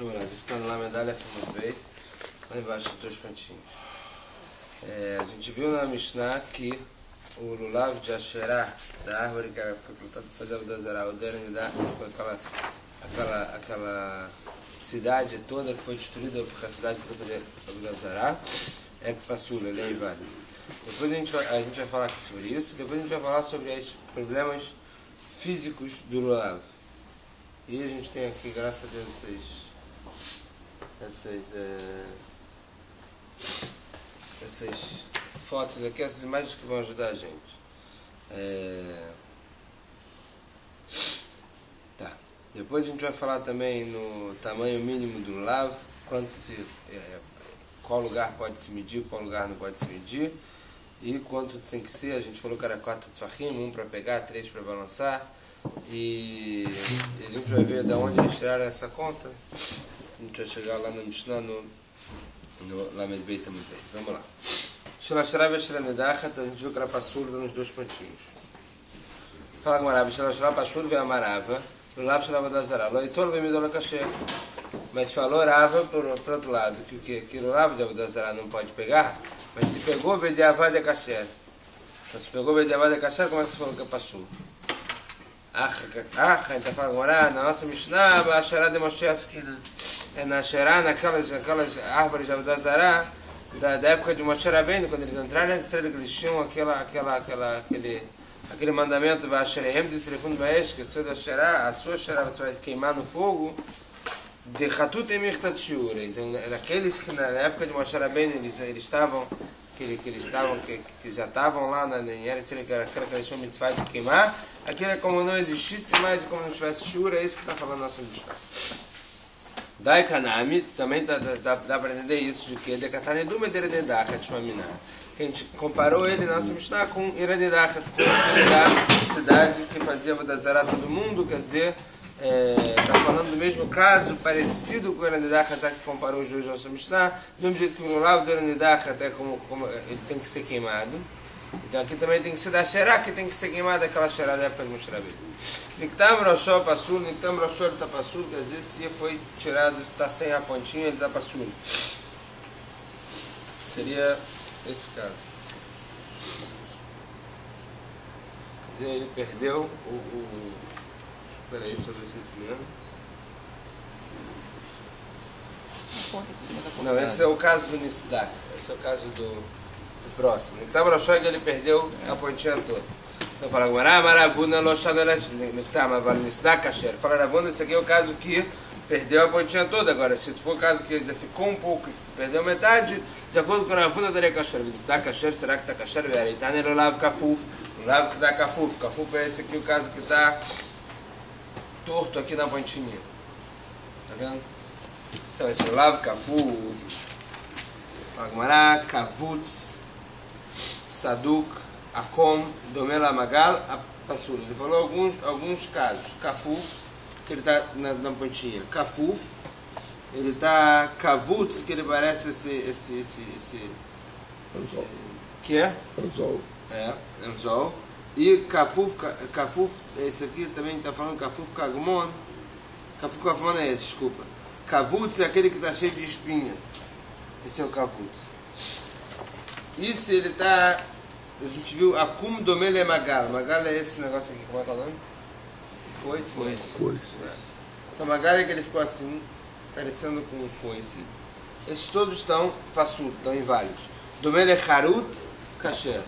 Vamos lá, a gente está na medalha feita, lá embaixo dos dois pontinhos. A gente viu na Mishnah que o lulav de Asherah, da árvore que foi plantada para fazer o Dazará, o Derenidá, aquela cidade toda que foi destruída porque a cidade foi fazer o Dazará, é Passula, ele é inválido. Depois a gente vai falar aqui sobre isso, depois a gente vai falar sobre os problemas físicos do lulav. E a gente tem aqui, graças a Deus, essas fotos aqui, essas imagens que vão ajudar a gente. Tá. Depois a gente vai falar também no tamanho mínimo do lulav, qual lugar pode se medir, qual lugar não pode se medir, e quanto tem que ser. A gente falou que era 4 tzfachim, 1 para pegar, 3 para balançar, e a gente vai ver de onde eles tiraram essa conta. A gente vai chegar lá na Mishnah, no Lamed Beit Amud Beit. Vamos lá. Shelasharav e Shelanedachat, a gente viu que era Passur, dando os dois pontinhos. Fala com Marava, Shelasharav, Passur ve Amarava, Lulav Shelava Dazará, Loitol ve Midola Kasher. Mas a gente falou Rava, por outro lado, que o Lulav de Dazará não pode pegar, mas se pegou, Bediavad é Kasher. Então se pegou, Bediavad é Kasher, como é que você falou que é Passur? A gente está falando agora, na nossa Mishnah, a Asherah de Moshe Asfina. É na Asherah, naquelas árvores de Avodazará, da época de Moshe Rabbeinu, quando eles entraram na estrela, que eles tinham aquele mandamento, Vasherehem de Srefun Baesh, que a sua Asherah você vai queimar no fogo, de Hatut Emirtat Shiur. Então, daqueles que na época de Moshe Rabbeinu, eles já estavam lá na Eretz, que era aquela que eles tinham mitzvah de queimar, aquilo é como não existisse mais, como não tivesse Shiur, é isso que está falando nossa Mishnah. Dai Kanami, também dá para entender isso, de que ele é Katanedu Mederenedachat Shmamina. Que a gente comparou ele na nossa Mishnah com Irenedachat, com a cidade que fazia Vodazará todo mundo, quer dizer, está falando do mesmo caso, parecido com o Irenedachat, já que comparou os dois na nossa Mishnah, do mesmo jeito que o Lulav do Irenedachat é como ele tem que ser queimado. Então aqui também tem que ser da Asherah, que tem que ser queimada aquela Asherah da época de Moshe Rabbeinu. Niktam Roshó Passur, Niktam Roshó ele está Passur, que às vezes se foi tirado, está sem a pontinha, ele está Passur. Seria esse caso. Quer dizer, ele perdeu Espera aí, só ver se isso me lembra. Não, esse é o caso do Nisdak. Esse é o caso do próximo. Niktam Roshó, ele perdeu a pontinha toda. Então fala agora, Maravuna Loshadalet, Nisdak Kasher. Fala Ravuna, esse aqui é o caso que perdeu a pontinha toda. Agora, se for o caso que ainda ficou um pouco, perdeu metade, de acordo com a Ravuna, daria Kasher. Nisdak Kasher, será que está Kasher? Está no Lulav Kafuf. Lulav que dá Kafuf. Kafuf é esse aqui, o caso que está torto aqui na pontinha. Tá vendo? Então esse Lulav Kafuf, Agmará, Kavutz, Saduk, Akom, Domela Magal, Passur. Ele falou alguns casos. Kafuf, que ele está na pontinha. Kafuf, ele está Kavutz, que ele parece esse que é? Anzol. Anzol. E Kafuf, esse aqui também está falando Kafuf Kagmon. Kafuf Kagmon é esse, desculpa. Kavutz é aquele que está cheio de espinha. Esse é o Kavutz. E se ele está... A gente viu Akum Domele Magal. Magal é esse negócio aqui, como é que é o nome? Foice. Então Magal é que ele ficou assim, parecendo com um foice. Esses todos estão Passur, estão inválidos. Domele Harut Kasher.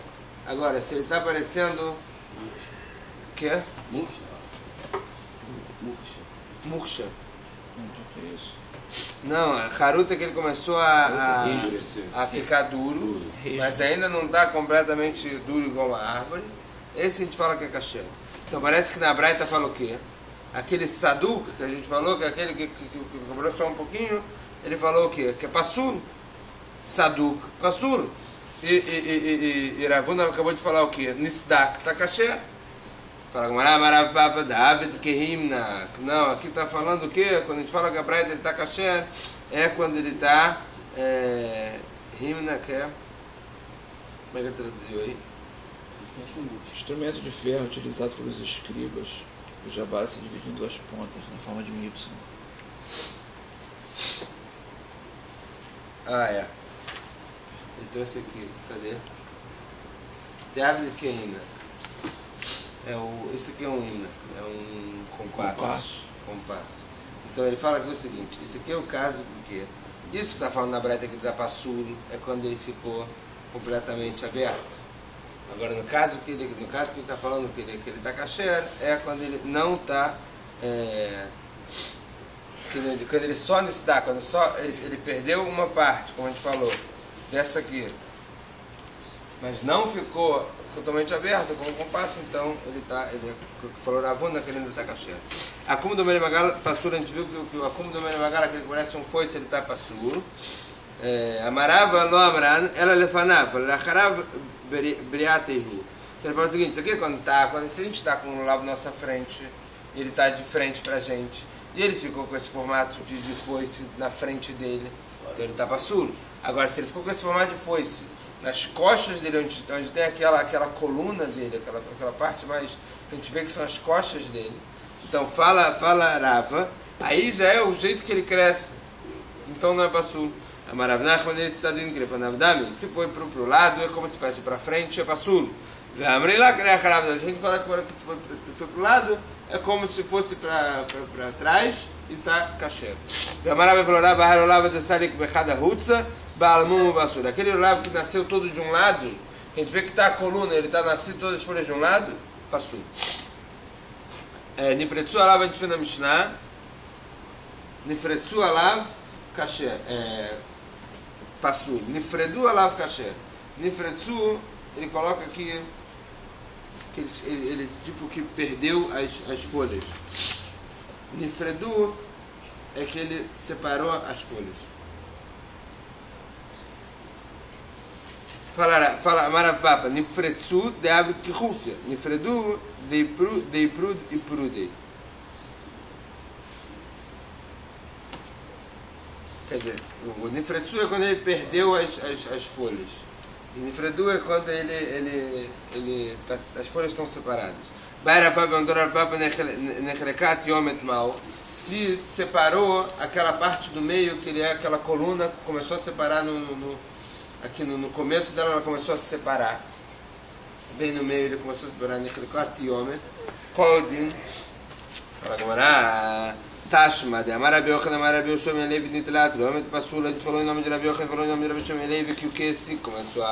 Agora, se ele está parecendo... O que é? Murcha. Não, a Harut é que ele começou a ficar duro, mas ainda não está completamente duro igual uma árvore. Esse a gente fala que é Kasher. Então parece que na Braita fala o quê? Aquele Saduk que a gente falou, que é aquele que cobrou só um pouquinho, ele falou o quê? Que é Passur. Saduk, Passur. E Ravuna acabou de falar o quê? Nisdak, está Kasher. Fala, David Kehimna. Não, aqui está falando o quê? Quando a gente fala que a Braita está Kasher, é quando ele está Himna, que é... Como é que ele traduziu aí? Instrumento de ferro utilizado pelos escribas, cuja base se divide em duas pontas, na forma de um Y. Ah, é. Ele trouxe aqui. Cadê? David Keina. Esse aqui é um hino. É um compasso. Então ele fala aqui o seguinte. Esse aqui é o caso do quê? Isso que está falando na breta aqui da Passulo é quando ele ficou completamente aberto. Agora, no caso que ele está falando que ele está kasher, é quando ele não está... quando ele só está, quando só ele perdeu uma parte, como a gente falou, dessa aqui, mas não ficou totalmente aberto como compasso, então ele falou Ravuna que ele ainda está kasher. Acúmulo do Meremagala, Passura, a gente viu que o acúmulo do Meremagala, que ele parece um foice, ele está Passura. Amarava lo amran, ela lefanava, lacharav briatehu. Então ele fala o seguinte: isso aqui é quando se a gente está com o lavo na nossa frente, ele está de frente para a gente, e ele ficou com esse formato de foice na frente dele, então ele está Passura. Agora, se ele ficou com esse formato de foice nas costas dele, onde tem aquela coluna dele, aquela parte mais que a gente vê que são as costas dele, então fala Rava, aí já é o jeito que ele cresce, então não é Passura. A Maravnach, quando ele está dizendo que ele foi Navdami, se foi para o lado, é como se fosse para frente, é Passulo. A gente fala que se foi para o lado, é como se fosse para trás e está kasher. Aquele olavo que nasceu todo de um lado, que a gente vê que está a coluna, ele está nascido todas as folhas de um lado, Passulo. Nifretsu alav, a gente vê na Mishnah, Nifretsu alav, kasher. Passul. Nifredu alav kasher. Nifretsu, ele coloca aqui que ele tipo que perdeu as folhas. Nifredu é que ele separou as folhas. Fala Maravapa, Nifretsu de ave kihufia. Nifredu de iprud e prudei. Quer dizer, o Nifretsu é quando ele perdeu as folhas. E Nifredu é quando as folhas estão separadas. Se separou aquela parte do meio, que ele é aquela coluna, começou a separar aqui no começo dela, ela começou a se separar. Bem no meio ele começou a se separar. Nechrekat yomet. Qual o din? Fala Gamara. Tashma, de Amar Rabi Yochanan, Amar Rabi Yoshua ben Levi Nitlat, realmente passou, a gente falou em nome de Rabi Yochanan, falou em nome de Rabi Yoshua ben Levi, que o que se começou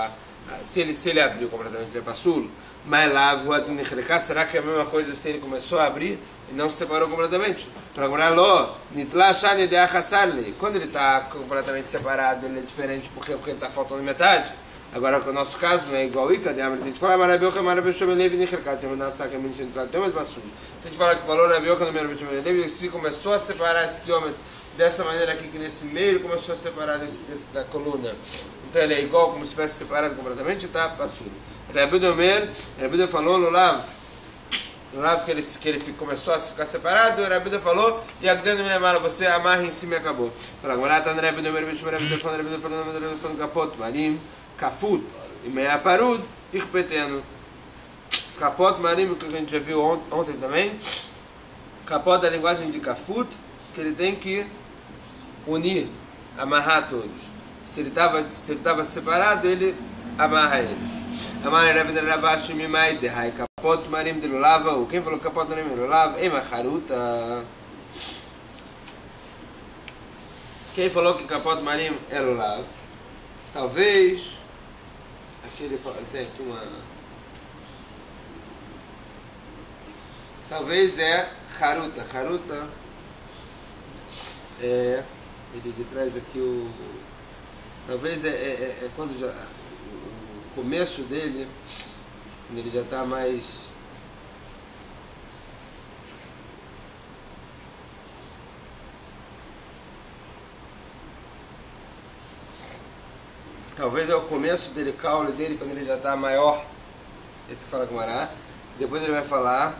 se ele abriu completamente, ele passou, mas lá, será que é a mesma coisa se ele começou a abrir e não se separou completamente? Para agora, quando ele está completamente separado, ele é diferente porque ele está faltando metade. Agora, o nosso caso não é igual a gente fala, a gente fala que falou se começou a separar esse diâmetro dessa maneira aqui, que nesse meio ele começou a separar da coluna. Então ele é igual como se tivesse separado completamente, está passando. Rabi falou no lavo que ele começou a ficar separado, o Rabi falou, e Agdeno Minemara, você amarra em cima e acabou. Fala, agora está no Rabi falando capot, marim. Kafut e meia parud, irpeteno. Capot marim, que a gente já viu ontem também. Capot da linguagem de Kafut, que ele tem que unir, amarrar todos. Se ele estava separado, ele amarra eles. Amar Rabi Ravashi Mimai Dehai Capot marim de Lulava. Quem falou Capot marim de Lulava? Ema Haruta. Quem falou que Capot marim é Lulava? Talvez. Aqui ele tem aqui uma. Talvez é Haruta. Haruta é. Ele traz aqui o. Talvez é quando já. O começo dele, quando ele já está mais. Talvez é o começo dele, caule dele, quando ele já está maior. Esse que fala com o Mará. Depois ele vai falar.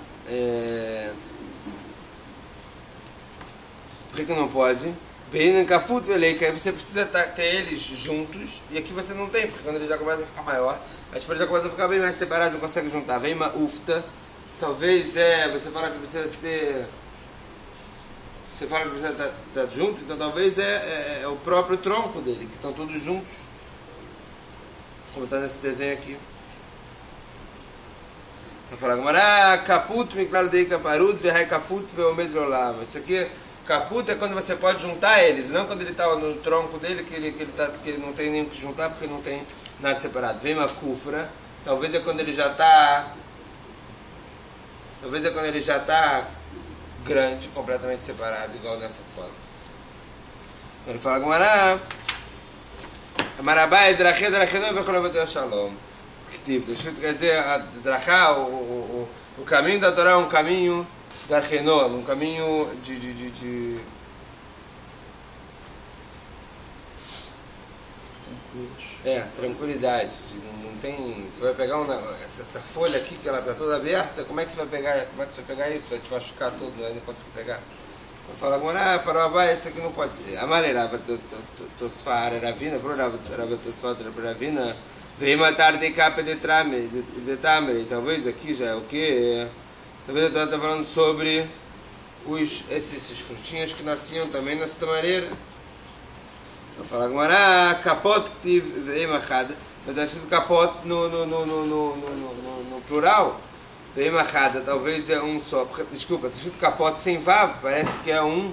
Por que não pode? Aí você precisa ter eles juntos. E aqui você não tem, porque quando ele já começa a ficar maior, as folhas já começam a ficar bem mais separadas, não consegue juntar. Vem uma ufta. Talvez você fala que precisa ser. Você fala que você está junto, então talvez é o próprio tronco dele, que estão todos juntos. Como está nesse desenho aqui. Vai falar agora, caput, miklal dei kaparut, verrai kaput, veomed rolam. Isso aqui, caput é quando você pode juntar eles, não quando ele está no tronco dele, que ele não tem nem o que juntar, porque não tem nada separado. Vem uma kufra, talvez é quando ele já está grande, completamente separado, igual dessa forma. Ele fala agora, Marabai, Drachê, Drachê, não vai colocar Shalom. Quer dizer, a Drachá, o caminho da Torá é um caminho da Archenol, um caminho de tranquilidade. Não tem, você vai pegar essa folha aqui que ela está toda aberta, como é que você vai pegar isso? Vai te machucar todo, não vai conseguir pegar. Vai falar agora, Farabá, isso aqui não pode ser. Amarelava, Tosfar, Ravina, Ravina, veio matar de capa de tamere. Talvez aqui já é o que? Talvez eu estou falando sobre esses frutinhos que nasciam também nessa tamareira. Vou falar agora, capot que tive, veio machada, mas deve ser capot no plural. Veio machada, talvez é um só. Desculpa, está escrito capot sem vav, parece que é um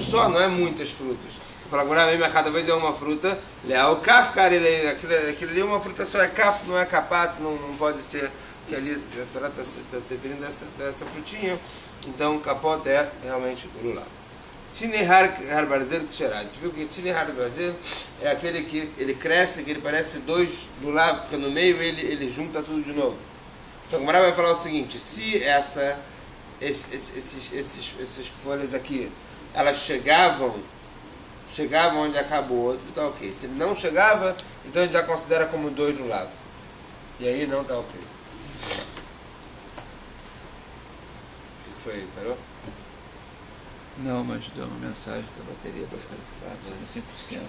só, não é muitas frutas. Fala agora, veio machada, talvez é uma fruta. Leal kaf, cara, aquilo ali é uma fruta só, é kaf, não é capat, não pode ser. Que ali a Torá está se referindo dessa frutinha. Então, capot é realmente o lulav. Tzinehar barzel ksherá. A gente viu que Tzinehar barzel é aquele que ele cresce, que ele parece dois lulav, porque no meio ele junta tudo de novo. Então, o Gemara vai falar o seguinte: se essas folhas aqui, elas chegavam onde acaba o outro, tá ok. Se ele não chegava, então a gente já considera como dois lulav. E aí não tá ok. O que foi? Parou? Não, mas deu uma mensagem que a bateria está ficando fraca, 5%.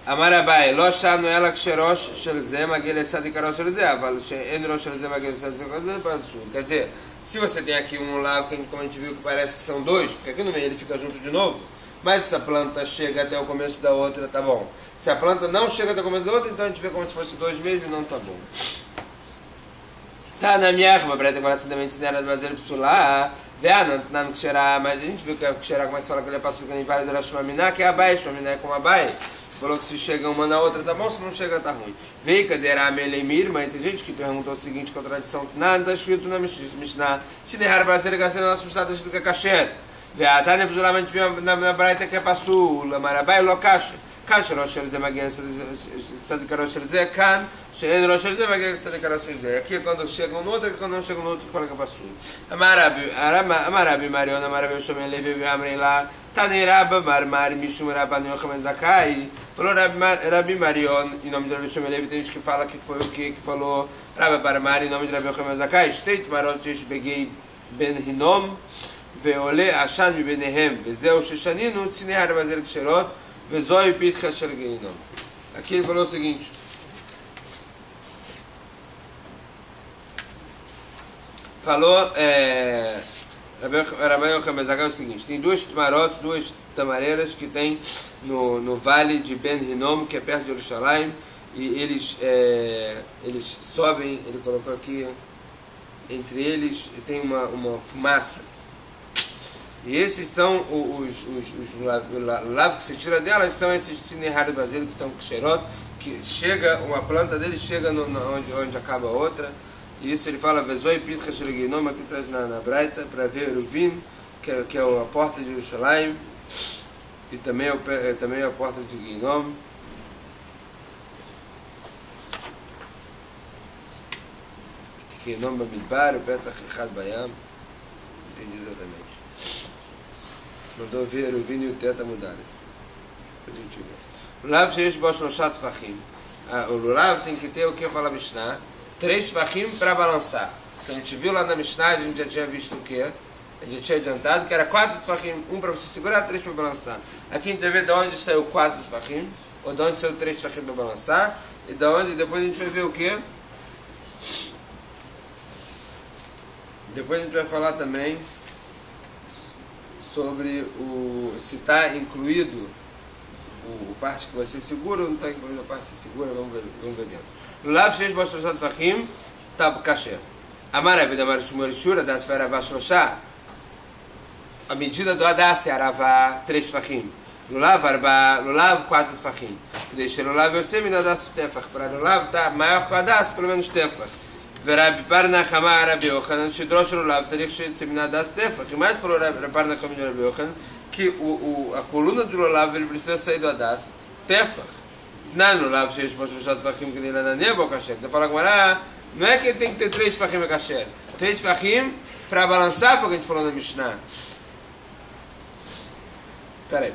Amarabai, lo shanu ela ksherosh shel ze magel etzad ikarosh shel ze, aval she'en rosh shel ze magel etzad ikarosh shel ze, pasul. Quer dizer, se você tem aqui um lulav, como a gente viu que parece que são dois, porque aqui no meio ele fica junto de novo, mas se a planta chega até o começo da outra, tá bom. Se a planta não chega até o começo da outra, então a gente vê como se fosse dois mesmo, não tá bom. Tá na minha arma, para ter conhecimento de nada fazer psular, não ksherá, mas a gente viu que a ksherá, como é que se fala que ele é passo porque nem vale da shmaminá, que é abai, shmaminá é como abai. Falou que se chega uma na outra tá bom, se não chega tá ruim. Veio cadeira melemir, mas tem gente que perguntou o seguinte com a tradição, nada está escrito na Mishnah, se derrar para ser gastar na nossa Mishnah, está escrito que é kasher. Veio a Tânia psular, mas a gente viu na Braita que é pasul, marabai, lokash. כאן שראש של זה מגיע לצדיק הראש של זה, כאן שאין ראש של זה מגיע לצדיק הראש של זה. Aqui é quando chega um no outro, quando não chega no outro, fala que é pasul. Amar Rabi Marion, Amar Rabi Yoshua Levi, Amrei lá, Tani Rabba Marmar, Mishum Rabban Yochanan Zakai. Falou Rabi Marion, em nome de Rabi Yoshua Levi, tem gente que fala que foi o que falou Rabba Marmar, em nome de Rabi Yochanan Zakai. Shteit Marot Yesh Begei Ben Hinom, ועולה עשן מביניהם, וזהו ששנינו, ציניה לבזל כשרות, וזוהי פיתחה של גיהינום. Aqui ele falou o seguinte: falou, Rabbi Yochanan Zakai é o seguinte: tem duas tamareiras que tem no vale de Ben Hinnom, que é perto de Jerusalém, e eles sobem, ele colocou aqui, entre eles tem uma fumaça. E esses são os lavos que se tira delas, são esses Tzinehar Barzel, que são ksherot, que chega, uma planta dele chega onde acaba a outra. E isso ele fala, Vezoi Pitcha Shel Ginom, aqui traz na Braita, para ver Eruvin, que é a porta de Jerusalém, e também a porta de Ginom. Ginom Bamidbar, o Petach Echad Bayam, entendi exatamente. Mandou ver o vinho e o teta mudarem. O lulav sheish bo shlosha tfachim. O lulav tem que ter o que fala Mishnah, 3 tfachim para balançar. Então a gente viu lá na Mishnah, a gente já tinha visto o que? A gente tinha adiantado que era 4 tfachim, um para você segurar, 3 para balançar. Aqui a gente vai ver de onde saiu 4 tfachim, ou de onde saiu 3 tfachim para balançar, e de onde depois a gente vai ver o que? Depois a gente vai falar também sobre se está incluído o parte que você segura ou não está incluído a parte que você segura, vamos ver dentro. Lulav sheish bo shlosha tefachim tab kasher. Amar Rav Amar Shmuel Shura das veravá shlosha. A medida do Hadassi Aravá 3 tefachim. Lulav 4 tefachim. Que deixa Lulav Yosem e Hadassi tefach. Para Lulav está maior que o Hadassi, pelo menos tefach. ורבי פרנא אמר רבי יוחנן שדרוש לולב צריך שיצא מן הדס טפח. E mais falou Rabi Parna caminho Rabi Yochanan que a coluna do lulav ele precisa sair do hadas tefach. Não lulav שיש בו 3 טפחים כדי לנענע בו kasher. Então fala agora, não é que tem que ter 3 טפחים kasher. 3 טפחים para balançar, foi o que a gente falou na Mishnah. Peraí,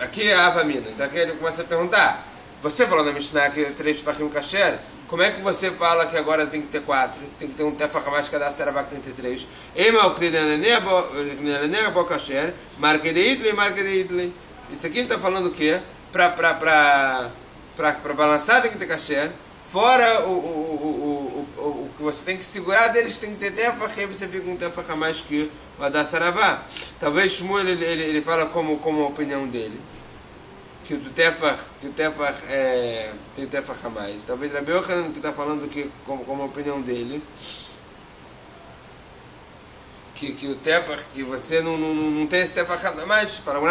aqui é a Avamina. Então aqui ele começa a perguntar. Você falou na Mishnah que 3 טפחים kasher. Como é que você fala que agora tem que ter 4? Tem que ter um tefach a mais que a da Saravá que tem que ter 3. Isso aqui está falando o quê? Para balançar tem que ter kasher. Fora o que você tem que segurar deles tem que ter tefach. E aí você fica com um tefach a mais que o da Saravá. Talvez Shmuel ele fala como a opinião dele. Que o tefach tem tefach a mais. Talvez Rabi Yochanan que está falando que como a opinião dele que o tefach que você não tem esse tefach a mais. Fala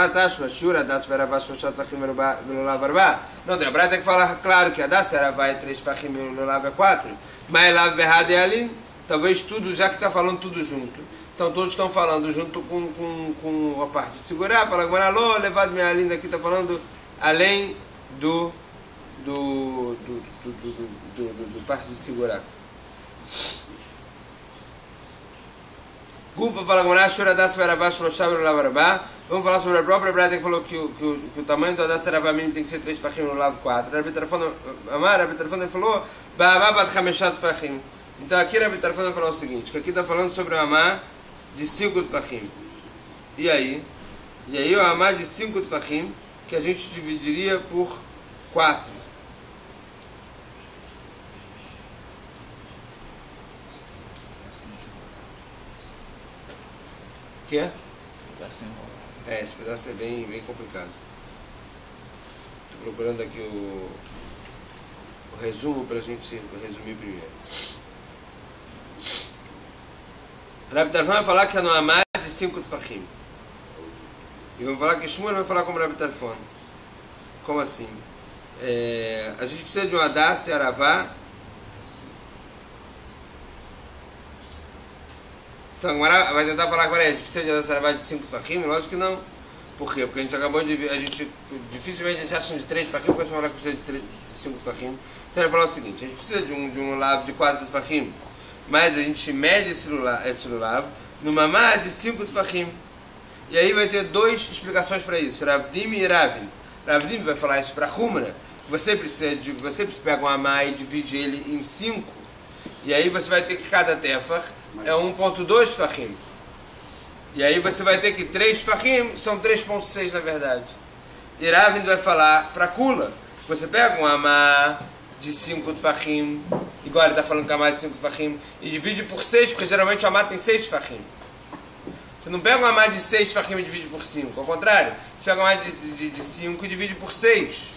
não, tem a Braita que fala claro que a da Saravá é 3 tefachim e o lulav é 4. Mas lav berrad e alin, talvez tudo, já que está falando tudo junto. Então todos estão falando junto com a parte de segurar. Fala agora, levado minha linda aqui está falando além do parte de segurar. Gufa fala agora, Shuradas Veravá Shloshá Veravá. Vamos falar sobre a própria Braita que falou que o tamanho do Hadas Veravá mínimo tem que ser 3 tefachim no lulav 4. Rabi Tarfon falou, Ba'amá bat chameshat tefachim. Então aqui Rabi Tarfon falou o seguinte, que aqui está falando sobre o amá de 5 tefachim. E aí o amá de 5 tefachim que a gente dividiria por 4. Que é? Esse pedaço é bem complicado. Estou procurando aqui o resumo para a gente resumir primeiro. Rabi Tarfon vai falar que é no amá de 5 tefachim. E vamos falar que Shmuel vai falar como Rabi Tarfon. Como assim? A gente precisa de um Hadas e Aravá. Então agora vai tentar falar agora, a gente precisa de Hadas e Aravá de 5 tefachim? Lógico que não. Por quê? Porque a gente acabou de... dificilmente a gente acha de 3 tefachim, porque a gente vai falar que precisa de 5 tefachim. Então ele falou o seguinte, a gente precisa de um lulav de 4 tefachim, mas a gente mede esse lulav numa má de 5 tefachim. E aí vai ter 2 explicações para isso, Ravdim e Ravin. Ravdim vai falar isso para Humra. Você pega um amá e divide ele em 5. E aí você vai ter que cada tefach é 1.2 tefachim. E aí você vai ter que 3 tefachim são 3.6 na verdade. E Ravin vai falar para Kula. Você pega um amá de 5 tefachim, igual ele está falando que é amá de 5 tefachim, e divide por 6, porque geralmente o amá tem 6 tefachim. Você não pega uma amá de 6 tefachim e divide por 5. Ao contrário, você pega uma amá de 5 e divide por 6.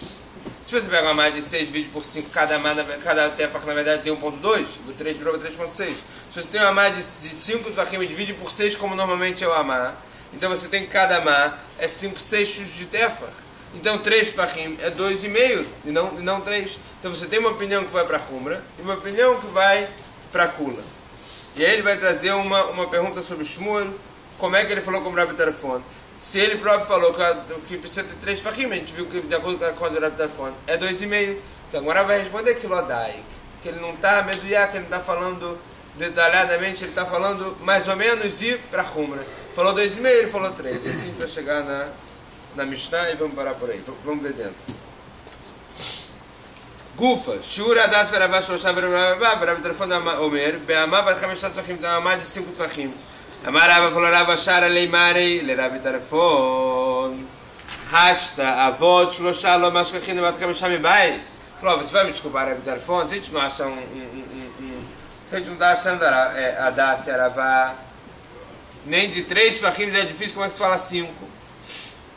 Se você pega uma amá de 6 e divide por 5, cada tefach na verdade tem 1.2, o 3 virou 3.6. Se você tem uma amá de 5 tefachim e divide por 6, como normalmente é o amá, então você tem que cada amá é 5 sextos de tefach. Então 3 tefachim é 2,5 e não 3. Então você tem uma opinião que vai para Humra e uma opinião que vai para Kula. E aí ele vai trazer uma pergunta sobre Shmuel. Como é que ele falou com o Rabi Tarfon? Se ele próprio falou que precisa ter 3 tefachim, a gente viu que de acordo com o Rabi Tarfon é 2,5. Então agora vai responder que Lodai, que ele não está meduiá, que ele não está falando detalhadamente, ele está falando mais ou menos e para Humra. Falou 2,5, ele falou 3. E assim a gente vai chegar na Mishnah e vamos parar por aí. Vamos ver dentro. Gufa, Shura das Veravá Shloshá Veravá, Rabi Tarfon Omer, Be'amá bat chameshat tefachim, então amá de 5 tefachim. Amar Rava falou Rava Shara Leimarei, le Rabi Tarfon, Hashta, Avot, Shloshá, Lo Mashkachin, Bat Chameshá Mibai. Falou, você vai me desculpar, Rabi Tarfon, se a gente não acha se a gente não está achando Hadas e Aravá nem de 3 Tfachim já é difícil, como é que se fala 5?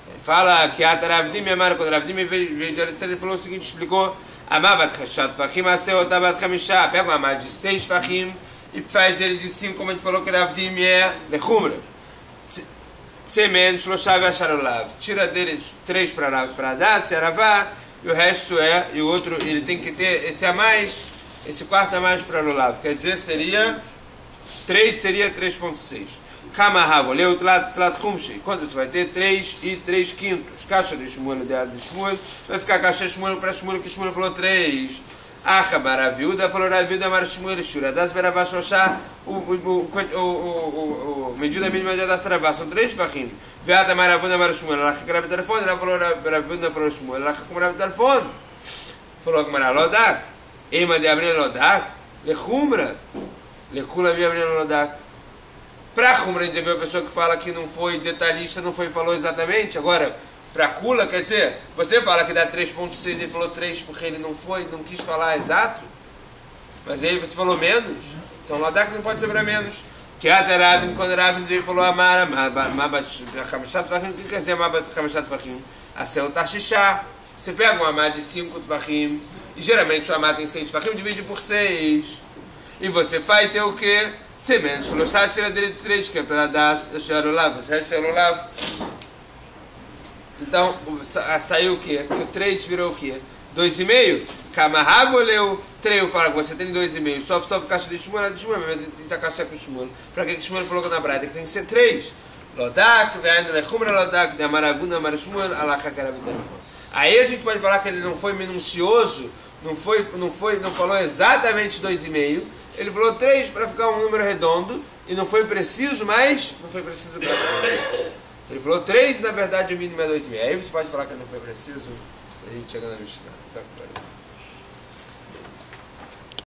Ele fala que Ravdim e Amar, quando Ravdim veio de Eretz, ele falou o seguinte, explicou, Amabat Chashat Tfachim, Aseotabat Chamishá, pega um Amar de 6 Tfachim e faz ele de 5, como a gente falou que Ravdim é Lechumra. Semen, Shloshá e Asharolav. Tira dele 3 para dar, se Aravá, e o resto é, e o outro, ele tem que ter esse a mais, esse quarto a mais para Lulav. Quer dizer, seria 3, seria 3.6. Kamahavo, leu Tlat Humshi. Quanto você vai ter? 3 e 3 quintos. Caixa de Shmuel, de Shmuel. Vai ficar caixa de Shmuel para Shmuel, que Shmuel falou 3. Acha Raviuda, falou Raviuda, Mar Shmuel, Shura. Das Veravá Shloshá, o medida mínima de das Travas são 3 Tfachim. Veada Maravuna, Mar Shmuel. Ela que grava telefone, ela falou Raviuda, falou Shmuel. Ela que grava telefone. Falou que Mará Lodak. Ema de Abril Lodak. Lechumra. Lekula de Abril Lodak. Para Khumra, a gente vê a pessoa que fala que não foi detalhista, não foi falou exatamente. Agora, para Kula, quer dizer, você fala que dá 3.6, ele falou 3 porque ele não foi, não quis falar exato. Mas aí você falou menos. Então, Lodak não pode ser para menos. Que até Ravin, quando Ravin veio falou Amara, Mabat Chamishá Tfachim, o que quer dizer Mabat Chamishá Tfachim? Assim, Tashishá. Você pega um Amar de 5 Tfachim, e geralmente o Amar tem 6 Tfachim, divide por 6. E você vai ter o quê? Semen, Shloshá tira dele 3, que é para dar Asharolav, Asharolav. Então, saiu o quê? O 3 virou o quê? 2,5? Kamahavo leu 3, eu falo que você tem 2,5. Só caixa de Shmuel, mas tem que caixa com Shmuel. Para que Shmuel falou na prática? Tem que ser 3. Lodak, Ve'ainu Lechumra Lodak, de Amaravuna, Amar Shmuel, Alachá Karabi telefone. Aí a gente pode falar que ele não foi minucioso, não falou exatamente 2,5. Ele falou 3 para ficar um número redondo e não foi preciso, mas não foi preciso para ele falou 3, na verdade o mínimo é 2,5. Aí você pode falar que não foi preciso, a gente chega na Mishnah.